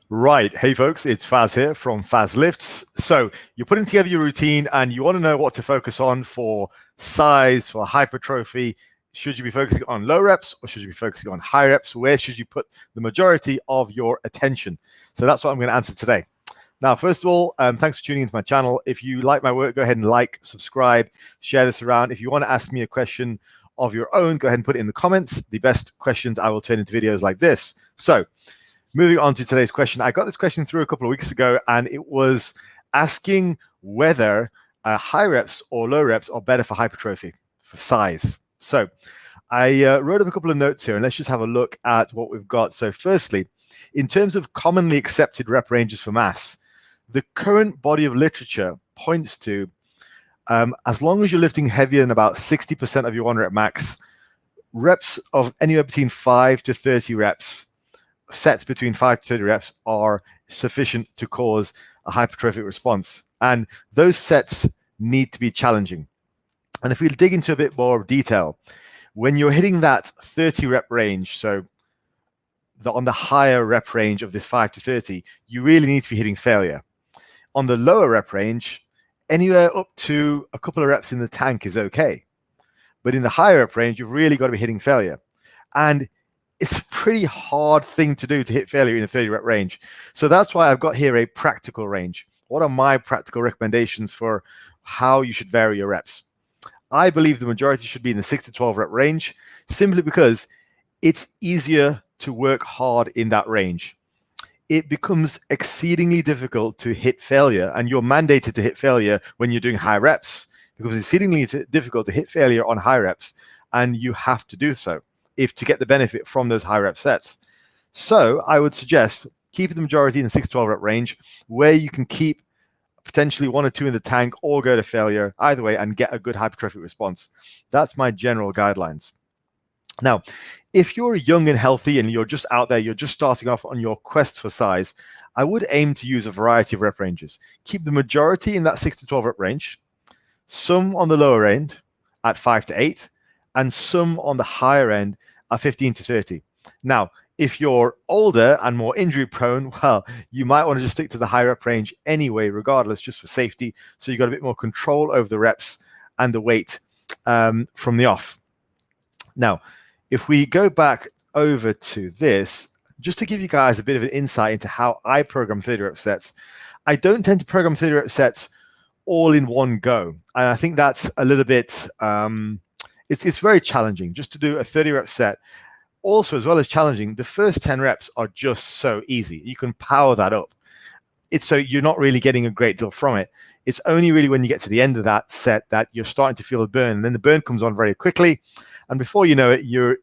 Right. Hey, folks, it's Faz here from Fazlifts. So you're putting together your routine and you want to know what to focus on for size, for hypertrophy. Should you be focusing on low reps or should you be focusing on high reps? Where should you put the majority of your attention? So that's what I'm going to answer today. Now, first of all, thanks for tuning into my channel. If you like my work, go ahead and like, subscribe, share this around. If you want to ask me a question of your own, go ahead and put it in the comments. The best questions I will turn into videos like this. So moving on to today's question. I got this question through a couple of weeks ago, and it was asking whether high reps or low reps are better for hypertrophy, for size. So I wrote up a couple of notes here, and let's just have a look at what we've got. So firstly, in terms of commonly accepted rep ranges for mass, the current body of literature points to as long as you're lifting heavier than about 60% of your 1 rep max, reps of anywhere between 5 to 30 reps, sets between 5 to 30 reps are sufficient to cause a hypertrophic response. And those sets need to be challenging. And if we dig into a bit more detail, when you're hitting that 30 rep range, so on the higher rep range of this 5 to 30, you really need to be hitting failure. On the lower rep range, anywhere up to a couple of reps in the tank is okay. But in the higher rep range, you've really got to be hitting failure. And it's a pretty hard thing to do to hit failure in a 30 rep range. So that's why I've got here a practical range. What are my practical recommendations for how you should vary your reps? I believe the majority should be in the 6 to 12 rep range, simply because it's easier to work hard in that range. It becomes exceedingly difficult to hit failure, and you're mandated to hit failure when you're doing high reps, because it's exceedingly difficult to hit failure on high reps, and you have to do so to get the benefit from those high rep sets. So I would suggest keeping the majority in the 6 to 12 rep range, where you can keep potentially 1 or 2 in the tank or go to failure either way and get a good hypertrophic response. That's my general guidelines. Now, if you're young and healthy and you're just out there, you're just starting off on your quest for size, I would aim to use a variety of rep ranges. Keep the majority in that 6 to 12 rep range, some on the lower end at 5 to 8, and some on the higher end at 15 to 30. Now, if you're older and more injury prone, well, you might want to just stick to the high rep range anyway, regardless, just for safety. So you've got a bit more control over the reps and the weight from the off. Now, if we go back over to this, just to give you guys a bit of an insight into how I program 30 rep sets, I don't tend to program 30 rep sets all in one go. And I think that's a little bit, it's very challenging just to do a 30 rep set. Also, as well as challenging, the first 10 reps are just so easy. You can power that up. So you're not really getting a great deal from it. It's only really when you get to the end of that set that you're starting to feel a burn. And then the burn comes on very quickly. And before you know it, you're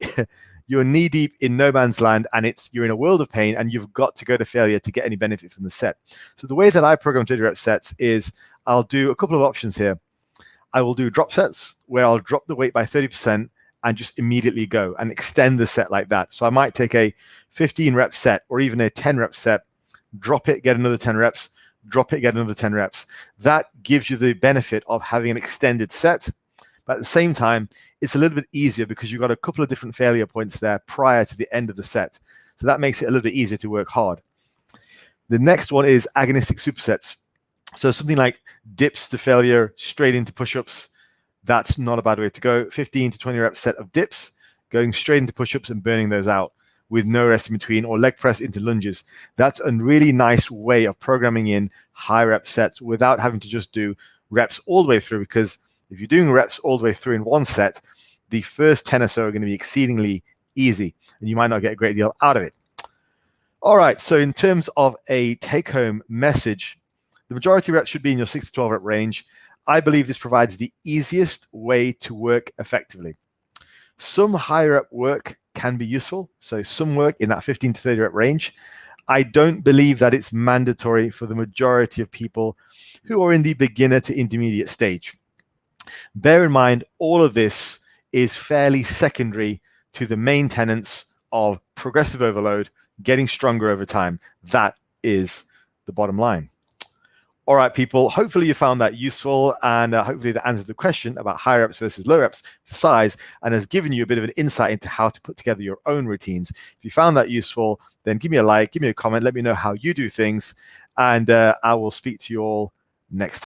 knee deep in no man's land, and you're in a world of pain, and you've got to go to failure to get any benefit from the set. So the way that I program 30 rep sets is I'll do a couple of options here. I will do drop sets where I'll drop the weight by 30% and just immediately go and extend the set like that. So I might take a 15 rep set or even a 10 rep set, drop it, get another 10 reps, drop it, get another 10 reps. That gives you the benefit of having an extended set. But at the same time, it's a little bit easier because you've got a couple of different failure points there prior to the end of the set. So that makes it a little bit easier to work hard. The next one is agonistic supersets. So something like dips to failure, straight into push-ups. That's not a bad way to go. 15 to 20 rep set of dips, going straight into push-ups and burning those out with no rest in between, or leg press into lunges. That's a really nice way of programming in high rep sets without having to just do reps all the way through, because if you're doing reps all the way through in one set, the first 10 or so are going to be exceedingly easy and you might not get a great deal out of it. All right, so in terms of a take-home message, the majority reps should be in your 6 to 12 rep range. I believe this provides the easiest way to work effectively. Some high rep work can be useful, so some work in that 15 to 30 rep range. I don't believe that it's mandatory for the majority of people who are in the beginner to intermediate stage. Bear in mind, all of this is fairly secondary to the main tenets of progressive overload, getting stronger over time. That is the bottom line. All right, people, hopefully you found that useful, and hopefully that answered the question about high reps versus low reps for size and has given you a bit of an insight into how to put together your own routines. If you found that useful, then give me a like, give me a comment, let me know how you do things, and I will speak to you all next time.